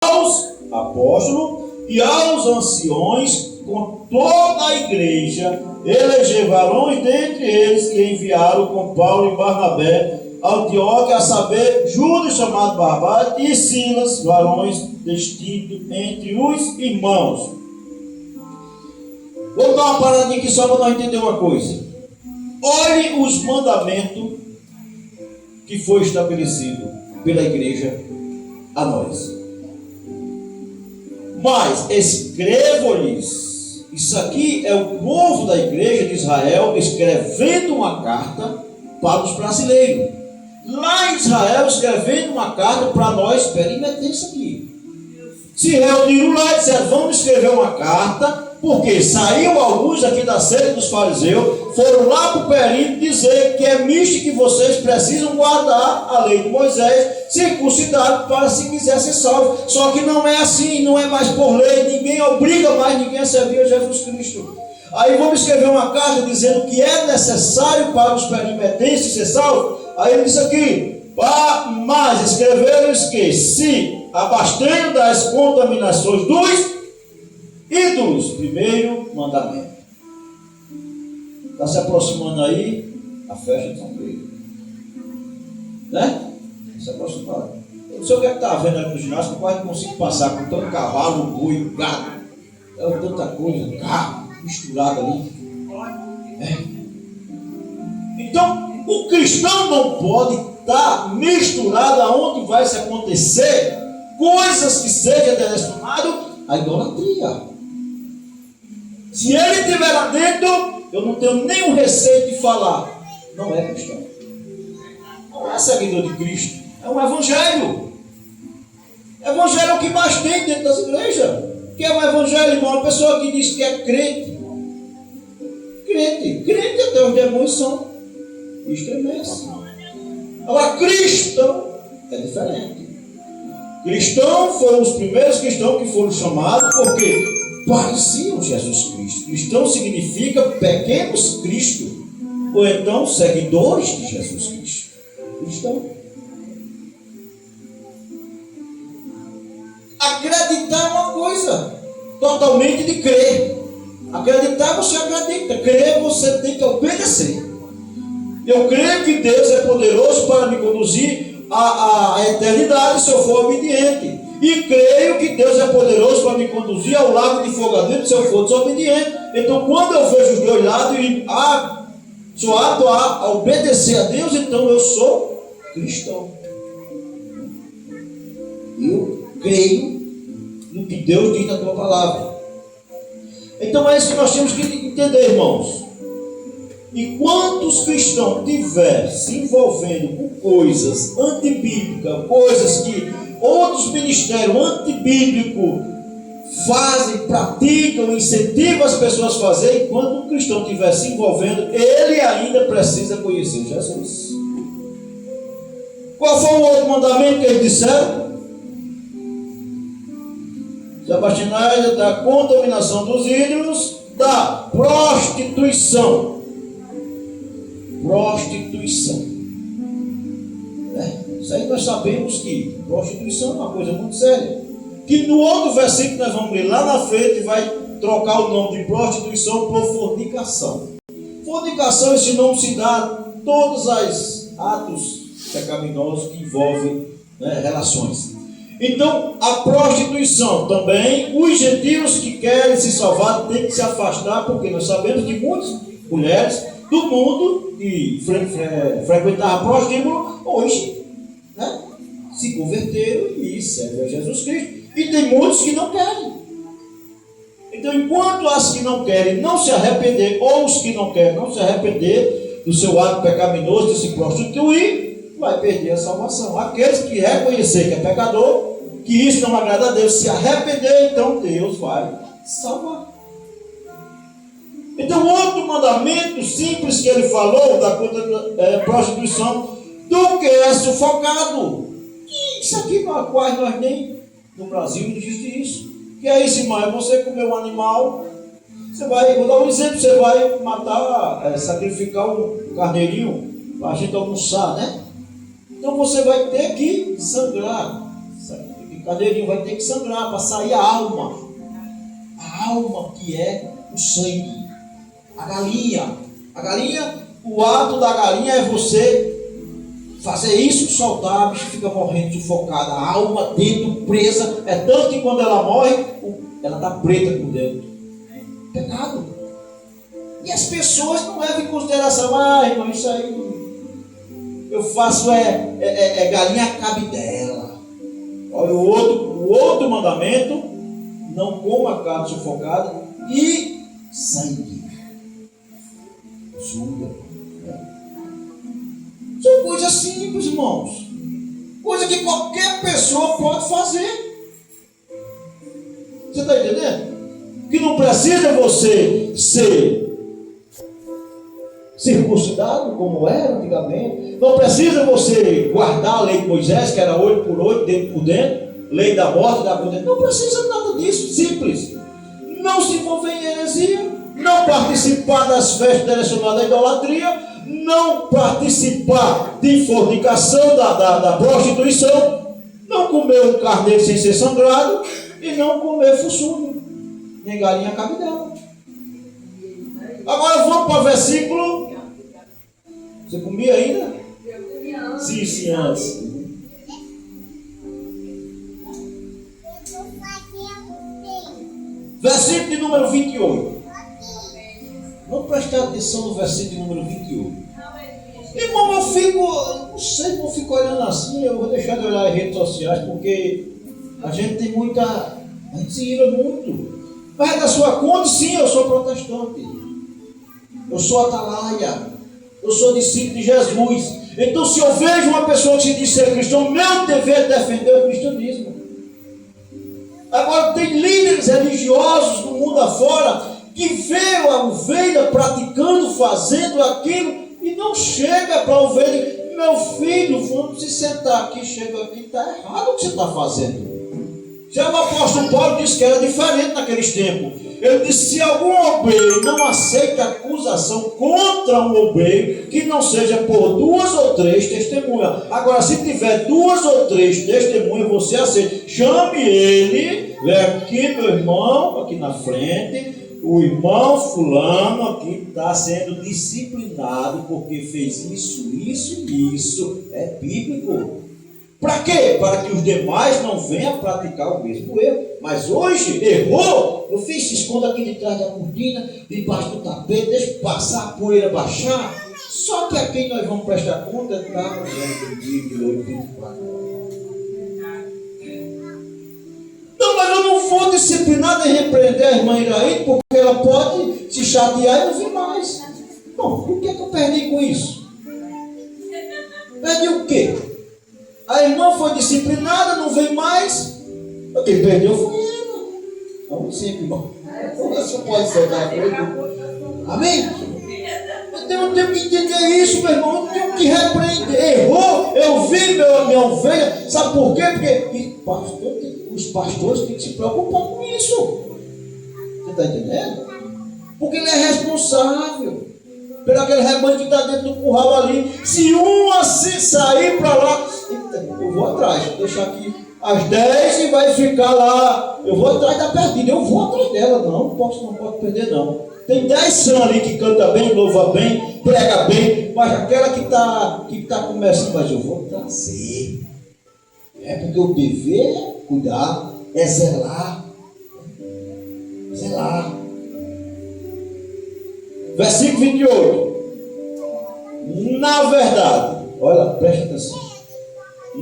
aos apóstolos e aos anciões com toda a igreja, eleger varões dentre eles que enviaram com Paulo e Barnabé a Antioquia, a saber, Judas chamado Barnabé e Silas, varões distintos entre os irmãos. Vamos dar uma paradinha aqui só para nós entender uma coisa. Olhe os mandamentos que foi estabelecido pela igreja a nós. Mas escrevo-lhes. Isso aqui é o povo da igreja de Israel escrevendo uma carta para os brasileiros. Lá em Israel escrevendo uma carta para nós perimetrenses aqui. Se reuniram lá e disseram, vamos escrever uma carta, porque saíram alguns aqui da seita dos fariseus, foram lá para o perímetro dizer que é misto que vocês precisam guardar a lei de Moisés, circuncidado para se quiser ser salvo. Só que não é assim, não é mais por lei, ninguém obriga mais ninguém a servir a Jesus Cristo. Aí vamos escrever uma carta dizendo que é necessário para os perimetrenses ser salvos. Aí ele disse aqui, mas escreveram-lhes que se abastendo das contaminações dos ídolos, primeiro mandamento. Está se aproximando aí a festa de São Pedro, né? Se aproximando. Eu não sei o que é que está vendo ali no ginásio, eu quase não consigo passar com tanto cavalo, boi, gado, tanta coisa, carro misturado ali. Então o cristão não pode estar misturado aonde vai se acontecer coisas que sejam direcionadas à idolatria. Se ele estiver lá dentro, eu não tenho nenhum receio de falar. Não é cristão. Não é seguidor de Cristo. É um evangelho. Evangelho é o que mais tem dentro das igrejas. O que é um evangelho, irmão? Uma pessoa que diz que é crente. Crente até os demônios são. Estremecem. Agora, cristão é diferente. Cristão foram os primeiros cristãos que foram chamados porque pareciam Jesus Cristo. Cristão significa pequenos Cristo, ou então seguidores de Jesus Cristo. Cristão. Acreditar é uma coisa totalmente de crer. Acreditar você acredita, crer você tem que obedecer. Eu creio que Deus é poderoso para me conduzir à eternidade se eu for obediente. E creio que Deus é poderoso para me conduzir ao lago de fogo ardente se eu for desobediente. Então, quando eu vejo os dois lados e sou apto a obedecer a Deus, então eu sou cristão. Eu creio no que Deus diz na tua palavra. Então é isso que nós temos que entender, irmãos. E quantos cristãos estiverem se envolvendo com coisas antibíblicas, coisas que outros ministérios antibíblicos fazem, praticam, incentivam as pessoas a fazer, enquanto um cristão estiver se envolvendo, ele ainda precisa conhecer Jesus. Qual foi o outro mandamento que eles disseram? Se abstinai da contaminação dos ídolos, da prostituição. Isso aí nós sabemos que prostituição é uma coisa muito séria. Que no outro versículo nós vamos ler lá na frente, vai trocar o nome de prostituição por fornicação. Fornicação, esse nome se dá a todos os atos pecaminosos que envolvem, relações. Então, a prostituição também, os gentios que querem se salvar têm que se afastar, porque nós sabemos que muitas mulheres do mundo que frequentavam a prostíbulo, hoje se converteram e servem a Jesus Cristo. E tem muitos que não querem. Então, enquanto as que não querem não se arrepender, ou os que não querem não se arrepender do seu ato pecaminoso de se prostituir, vai perder a salvação. Aqueles que reconhecer que é pecador, que isso não agrada a Deus, se arrepender, então Deus vai salvar. Então, outro mandamento simples que ele falou da prostituição, do que é sufocado. E isso aqui, quase nós nem no Brasil não existe isso. Que é isso, irmão? É você comer um animal, você vai, vou dar um exemplo, você vai matar, sacrificar um carneirinho para a gente almoçar, né? Então você vai ter que sangrar, sacrificar cordeirinho vai ter que sangrar para sair a alma. A alma que é o sangue. A galinha, o ato da galinha é você fazer isso, soltar, a bicha fica morrendo, sufocada, a alma dentro, presa. É tanto que quando ela morre, ela está preta por dentro. Pecado. E as pessoas não levam em consideração, irmão, isso aí eu faço galinha cabidela. Olha o outro mandamento: não coma carne sufocada e sangue. Suga. São coisas simples, irmãos. Coisa que qualquer pessoa pode fazer. Você está entendendo? Que não precisa você ser circuncidado, como era antigamente. Não precisa você guardar a lei de Moisés, que era 8 por 8, dentro por dentro. Lei da morte, da por dentro. Não precisa nada disso. Simples. Não se envolver em heresia. Não participar das festas direcionadas à idolatria. Não participar de fornicação, da prostituição. Não comer um carneiro sem ser sangrado. E não comer fuçudo, nem galinha cabidela. Agora vamos para o versículo. Você comia ainda? Sim, antes. Versículo de número 28. Vamos prestar atenção no versículo de número 28. Irmão, eu fico olhando assim. Eu vou deixar de olhar as redes sociais, porque a gente tem muita. A gente se ira muito. Mas da sua conta, sim, eu sou protestante. Eu sou atalaia. Eu sou discípulo de Jesus. Então, se eu vejo uma pessoa que se diz ser cristão, meu dever é defender o cristianismo. Agora, tem líderes religiosos do mundo afora que vê a ovelha praticando, fazendo aquilo e não chega para a ovelha. Meu filho, vamos se sentar aqui, chega aqui, está errado o que você está fazendo. Já o apóstolo Paulo disse que era diferente naqueles tempos. Ele disse: se algum obreiro não aceita acusação contra um obreiro, que não seja por 2 ou 3 testemunhas. Agora, se tiver 2 ou 3 testemunhas, você aceita. Chame ele, vem aqui, meu irmão, aqui na frente. O irmão fulano aqui está sendo disciplinado porque fez isso, isso e isso. É bíblico. Para quê? Para que os demais não venham praticar o mesmo erro. Mas hoje, errou, eu fiz, se esconda aqui de trás da cortina, debaixo do tapete, deixa passar a poeira baixar. Só que a quem nós vamos prestar conta está no Bíblia 24 horas. Não, mas eu não vou disciplinar nem repreender a irmã Iraí, porque ela pode se chatear e não vir mais. Bom, o que é que eu perdi com isso? Perdi o quê? A irmã foi disciplinada, não veio mais. Quem perdeu foi ela. Vamos sempre, irmão. Você pode soltar comigo. Amém? Eu tenho que entender isso, meu irmão. Eu tenho que repreender. Errou, eu vi minha ovelha. Sabe por quê? Porque os pastores têm que se preocupar com isso. Você está entendendo? Porque ele é responsável pelo aquele rebanho que está dentro do curral ali. Se um assim sair para lá, eu vou atrás, vou deixar aqui às 10 e vai ficar lá. Eu vou atrás da perdida, eu vou atrás dela. Não pode perder não. Tem 10 sãs ali que canta bem, louva bem, prega bem, mas aquela que tá começando, mas eu vou trazer. É porque o dever é cuidar, é zelar. Zelar. Versículo 28. Na verdade, olha, presta atenção.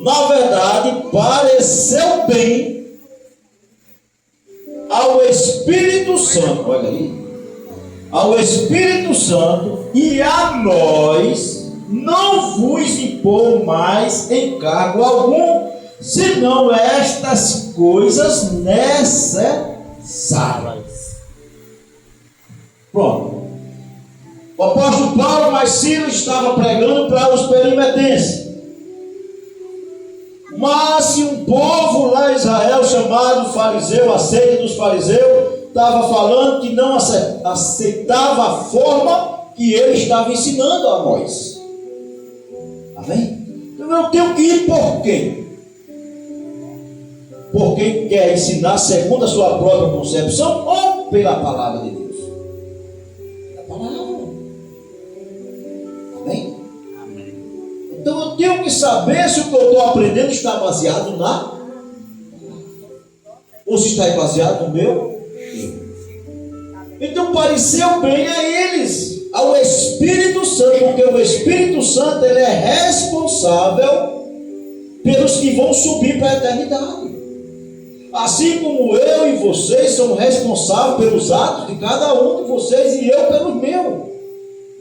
Na verdade, pareceu bem ao Espírito Santo, olha aí, ao Espírito Santo e a nós não vos impor mais encargo algum, senão estas coisas necessárias. Pronto. O apóstolo Paulo, mas Silas estava pregando para os perimetenses. Mas se um povo lá em Israel, chamado fariseu, a seita dos fariseus, estava falando que não aceitava a forma que ele estava ensinando a nós. Amém? Então eu tenho que ir por quê? por quem quer ensinar segundo a sua própria concepção ou pela palavra de Deus? Pela palavra. Amém? Então eu tenho que saber se o que eu estou aprendendo está baseado na ou se está baseado no meu. Então pareceu bem a eles, ao Espírito Santo, porque o Espírito Santo ele é responsável pelos que vão subir para a eternidade. Assim como eu e vocês somos responsáveis pelos atos de cada um de vocês e eu pelos meus.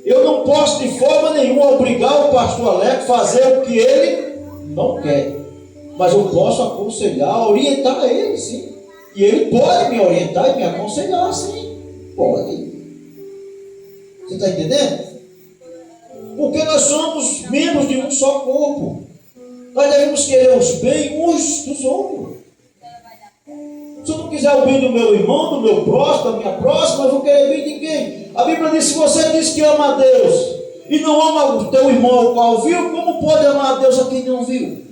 Eu não posso de forma nenhuma obrigar o pastor Alex a fazer o que ele não quer. Mas eu posso aconselhar, orientar ele, sim. E ele pode me orientar e me aconselhar, sim. Pode. Você está entendendo? Porque nós somos membros de um só corpo. Nós devemos querer os bens uns dos outros. Se eu não quiser o bem do meu irmão, do meu próximo, da minha próxima, eu vou querer o bem de quem? A Bíblia diz: se você diz que ama a Deus e não ama o teu irmão ao qual viu, como pode amar a Deus a quem não viu?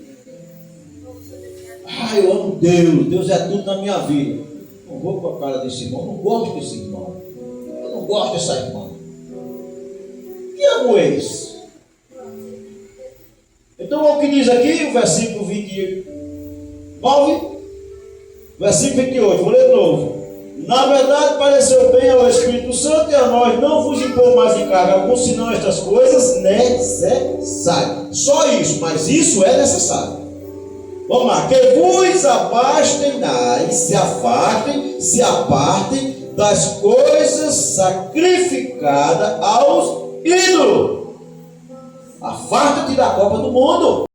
Ah, eu amo Deus, Deus é tudo na minha vida. Não vou com a cara desse irmão, não gosto desse irmão. Eu não gosto dessa irmã. Que amo eles? Então, o que diz aqui, o versículo 29, versículo 28, vou ler de novo. Na verdade, pareceu bem ao Espírito Santo e a nós não vos impor mais em carga algum, senão estas coisas necessárias. Só isso, mas isso é necessário. Vamos lá. Que vos afastem, se apartem das coisas sacrificadas aos ídolos. Afasta-te da copa do mundo.